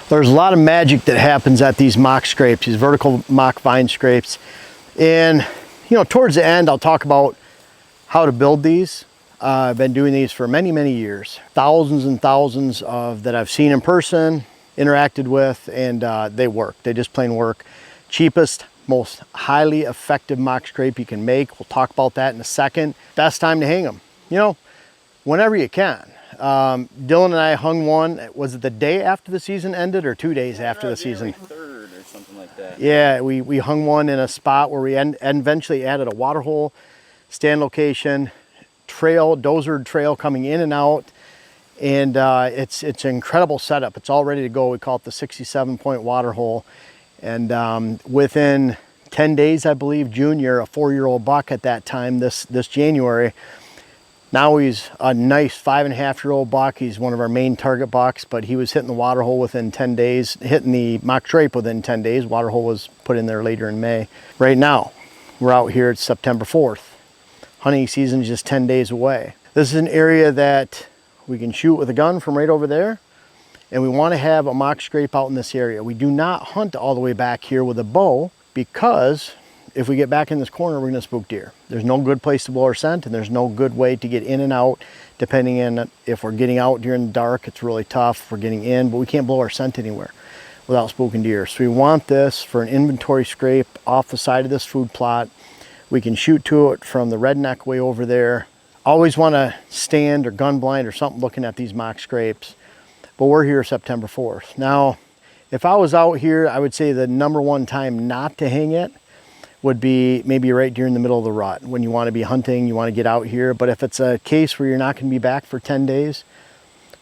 There's a lot of magic that happens at these mock scrapes, these vertical mock vine scrapes. And, you know, towards the end, I'll talk about how to build these. I've been doing these for many, many years. Thousands and thousands of that I've seen in person, interacted with, and they work. They just plain work. Cheapest, most highly effective mock scrape you can make. We'll talk about that in a second. Best time to hang them, you know, whenever you can. Dylan and I hung one, was it the day after the season ended or 2 days after the season? Third or something like that. Yeah, we hung one in a spot where we eventually added a water hole, stand location, trail, dozered trail coming in and out. And it's an incredible setup. It's all ready to go. We call it the 67-point water hole. And within 10 days, I believe, Junior, a 4-year-old buck at that time, this January, now he's a nice 5.5-year-old buck. He's one of our main target bucks, but he was hitting the water hole within 10 days, hitting the mock scrape within 10 days. Water hole was put in there later in May. Right now, we're out here, it's September 4th. Hunting season is just 10 days away. This is an area that we can shoot with a gun from right over there, and we want to have a mock scrape out in this area. We do not hunt all the way back here with a bow because if we get back in this corner, we're going to spook deer. There's no good place to blow our scent, and there's no good way to get in and out. Depending on if we're getting out during the dark, it's really tough. If we're getting in, but we can't blow our scent anywhere without spooking deer. So we want this for an inventory scrape off the side of this food plot. We can shoot to it from the redneck way over there. Always want to stand or gun blind or something looking at these mock scrapes. But we're here September 4th. Now, if I was out here, I would say the #1 time not to hang it would be maybe right during the middle of the rut when you want to be hunting, you want to get out here. But if it's a case where you're not going to be back for 10 days,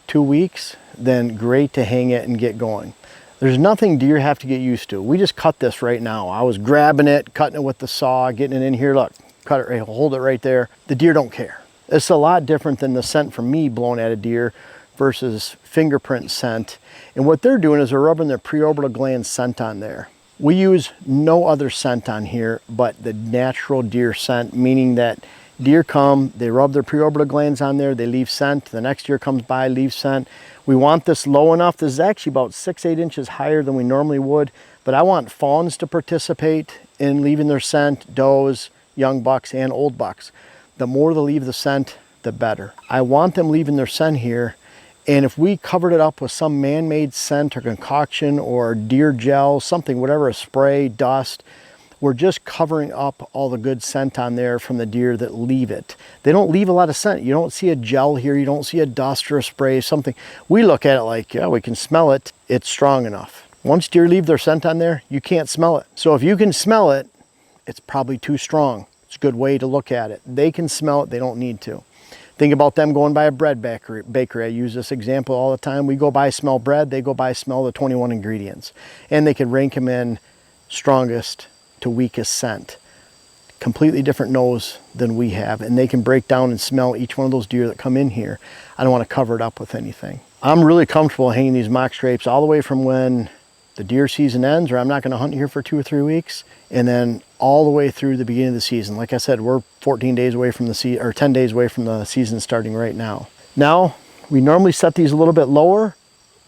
2 weeks, then great to hang it and get going. There's nothing deer have to get used to. We just cut this right now. I was grabbing it, cutting it with the saw, getting it in here. Look, cut it right, hold it right there. The deer don't care. It's a lot different than the scent from me blowing at a deer versus fingerprint scent. And what they're doing is they're rubbing their preorbital gland scent on there. We use no other scent on here but the natural deer scent, meaning that deer come, they rub their preorbital glands on there, they leave scent. The next deer comes by, leaves scent. We want this low enough. This is actually about 6-8 inches higher than we normally would, but I want fawns to participate in leaving their scent, does, young bucks, and old bucks. The more they leave the scent, the better. I want them leaving their scent here. And if we covered it up with some man-made scent or concoction or deer gel, something, whatever, a spray, dust, we're just covering up all the good scent on there from the deer that leave it. They don't leave a lot of scent. You don't see a gel here. You don't see a dust or a spray, something. We look at it like, yeah, we can smell it. It's strong enough. Once deer leave their scent on there, you can't smell it. So if you can smell it, it's probably too strong. It's a good way to look at it. They can smell it. They don't need to. Think about them going by a bread bakery. I use this example all the time. We go by smell bread, they go by smell the 21 ingredients. And they can rank them in strongest to weakest scent. Completely different nose than we have. And they can break down and smell each one of those deer that come in here. I don't want to cover it up with anything. I'm really comfortable hanging these mock scrapes all the way from when the deer season ends, or I'm not going to hunt here for 2 or 3 weeks, and then all the way through the beginning of the season. Like I said, we're 14 days away from the season, or 10 days away from the season starting right now. Now, we normally set these a little bit lower,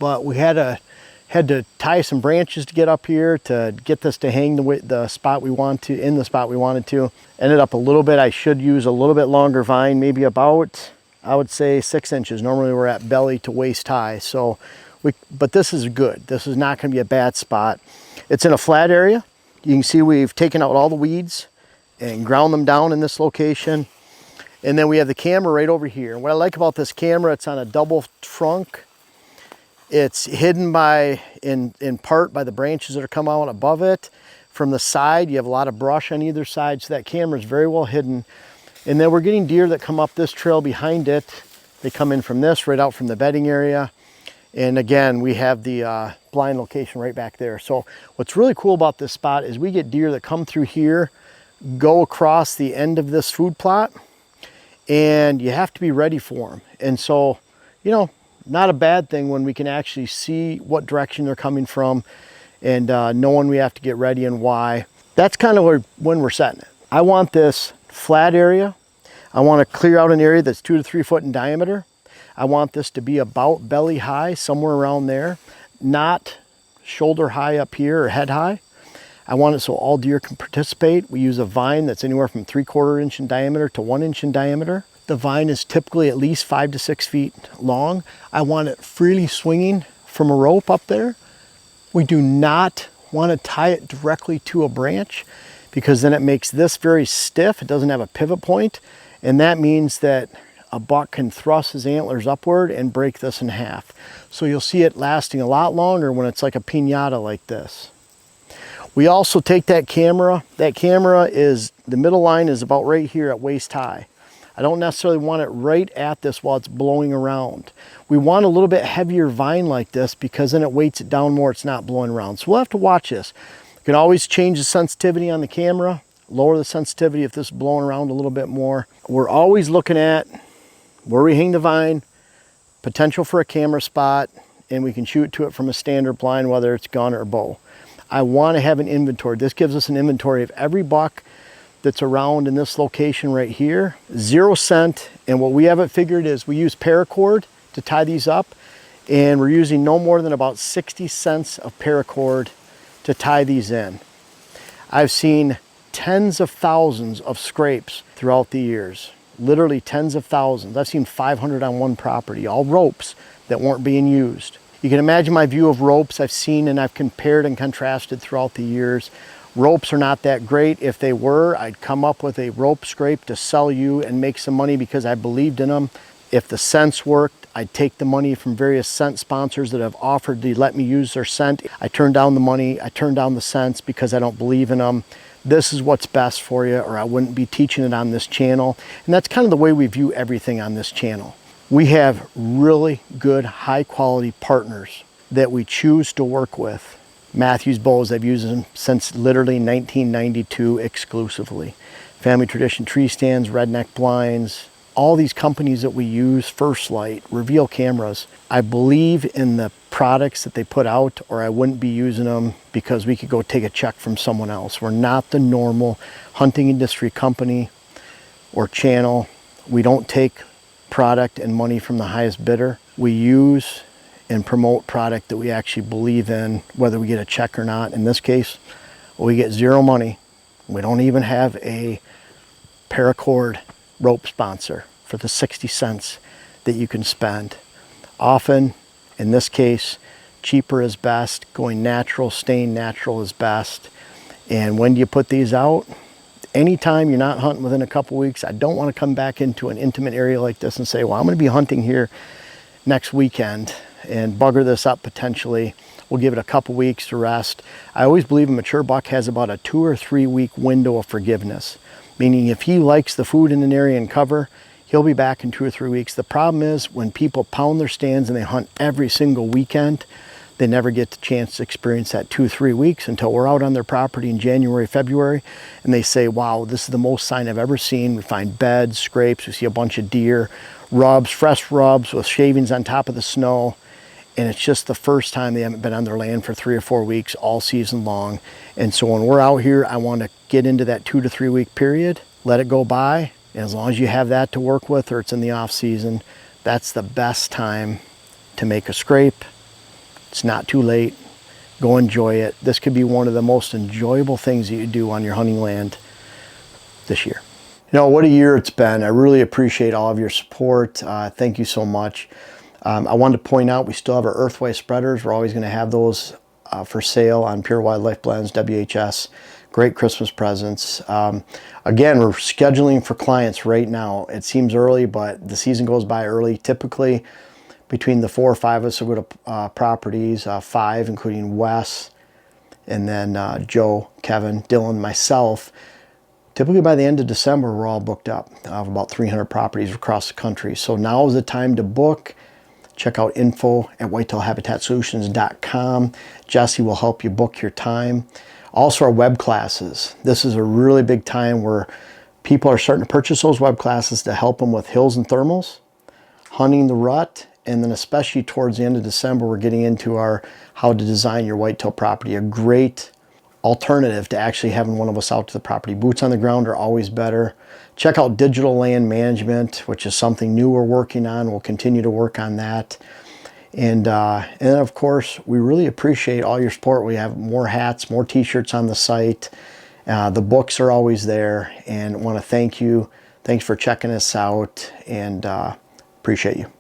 but we had to tie some branches to get up here to get this to hang the spot we want to, in the spot we wanted to. Ended up a little bit, I should use a little bit longer vine, maybe about, I would say 6 inches. Normally we're at belly to waist high, so but this is good. This is not going to be a bad spot. It's in a flat area. You can see we've taken out all the weeds and ground them down in this location. And then we have the camera right over here. And what I like about this camera, it's on a double trunk. It's hidden in part by the branches that are coming out above it. From the side, you have a lot of brush on either side, so that camera is very well hidden. And then we're getting deer that come up this trail behind it. They come in from this, right out from the bedding area. And again, we have the blind location right back there. So what's really cool about this spot is we get deer that come through here, go across the end of this food plot, and you have to be ready for them. And so, you know, not a bad thing when we can actually see what direction they're coming from and know when we have to get ready and why. That's kind of when we're setting it. I want this flat area. I want to clear out an area that's 2 to 3 foot in diameter. I want this to be about belly high, somewhere around there. Not shoulder high up here or head high. I want it so all deer can participate. We use a vine that's anywhere from 3/4 inch in diameter to 1 inch in diameter. The vine is typically at least 5 to 6 feet long. I want it freely swinging from a rope up there. We do not want to tie it directly to a branch because then it makes this very stiff. It doesn't have a pivot point, and that means that a buck can thrust his antlers upward and break this in half. So you'll see it lasting a lot longer when it's like a piñata like this. We also take that camera is, the middle line is about right here at waist high. I don't necessarily want it right at this while it's blowing around. We want a little bit heavier vine like this because then it weights it down more, it's not blowing around. So we'll have to watch this. You can always change the sensitivity on the camera, lower the sensitivity if this is blowing around a little bit more. We're always looking at where we hang the vine, potential for a camera spot, and we can shoot to it from a standard blind, whether it's gun or bow. I want to have an inventory. This gives us an inventory of every buck that's around in this location right here. 0 cent, and what we have it figured is we use paracord to tie these up, and we're using no more than about 60 cents of paracord to tie these in. I've seen tens of thousands of scrapes throughout the years, literally tens of thousands. I've seen 500 on one property, all ropes that weren't being used. You can imagine my view of ropes. I've seen and I've compared and contrasted throughout the years. Ropes are not that great. If they were, I'd come up with a rope scrape to sell you and make some money because I believed in them. If the scents worked, I'd take the money from various scent sponsors that have offered to let me use their scent. I turned down the money, I turned down the scents because I don't believe in them. This is what's best for you, or I wouldn't be teaching it on this channel. And that's kind of the way we view everything on this channel. We have really good, high quality partners that we choose to work with. Mathews Bows, I've used them since literally 1992 exclusively. Family Tradition Tree Stands, Redneck Blinds, all these companies that we use, First Light, Reveal Cameras. I believe in the products that they put out, or I wouldn't be using them because we could go take a check from someone else. We're not the normal hunting industry company or channel. We don't take product and money from the highest bidder. We use and promote product that we actually believe in, whether we get a check or not. In this case, we get zero money. We don't even have a paracord rope sponsor for the 60 cents that you can spend. Often, in this case, cheaper is best. Going natural, staying natural is best. And when do you put these out? Anytime you're not hunting within a couple weeks. I don't want to come back into an intimate area like this and say, well, I'm going to be hunting here next weekend and bugger this up potentially. We'll give it a couple weeks to rest. I always believe a mature buck has about a 2 or 3 week window of forgiveness, meaning if he likes the food in an area and cover, he'll be back in 2 or 3 weeks. The problem is when people pound their stands and they hunt every single weekend, they never get the chance to experience that 2 or 3 weeks until we're out on their property in January, February, and they say, wow, this is the most sign I've ever seen. We find beds, scrapes, we see a bunch of deer, rubs, fresh rubs with shavings on top of the snow, and it's just the first time they haven't been on their land for 3 or 4 weeks all season long. And so when we're out here, I want to get into that 2 to 3 week period, let it go by, and as long as you have that to work with or it's in the off season, that's the best time to make a scrape. It's not too late. Go enjoy it. This could be one of the most enjoyable things that you do on your hunting land this year. You know, what a year it's been. I really appreciate all of your support. Thank you so much. I wanted to point out we still have our Earthway spreaders. We're always going to have those for sale on Pure Wildlife Blends, WHS. Great Christmas presents. Again, we're scheduling for clients right now. It seems early, but the season goes by early. Typically, between the 4 or 5 of us will go to properties, 5 including Wes, and then Joe, Kevin, Dylan, myself. Typically by the end of December, we're all booked up. I have about 300 properties across the country. So now is the time to book. Check out info at whitetailhabitatsolutions.com. Jesse will help you book your time. Also our web classes. This is a really big time where people are starting to purchase those web classes to help them with hills and thermals, hunting the rut, and then especially towards the end of December, we're getting into our how to design your whitetail property. A great alternative to actually having one of us out to the property. Boots on the ground are always better. Check out digital land management, which is something new we're working on. We'll continue to work on that. And then of course, we really appreciate all your support. We have more hats, more t-shirts on the site. The books are always there, and want to thank you. Thanks for checking us out, and appreciate you.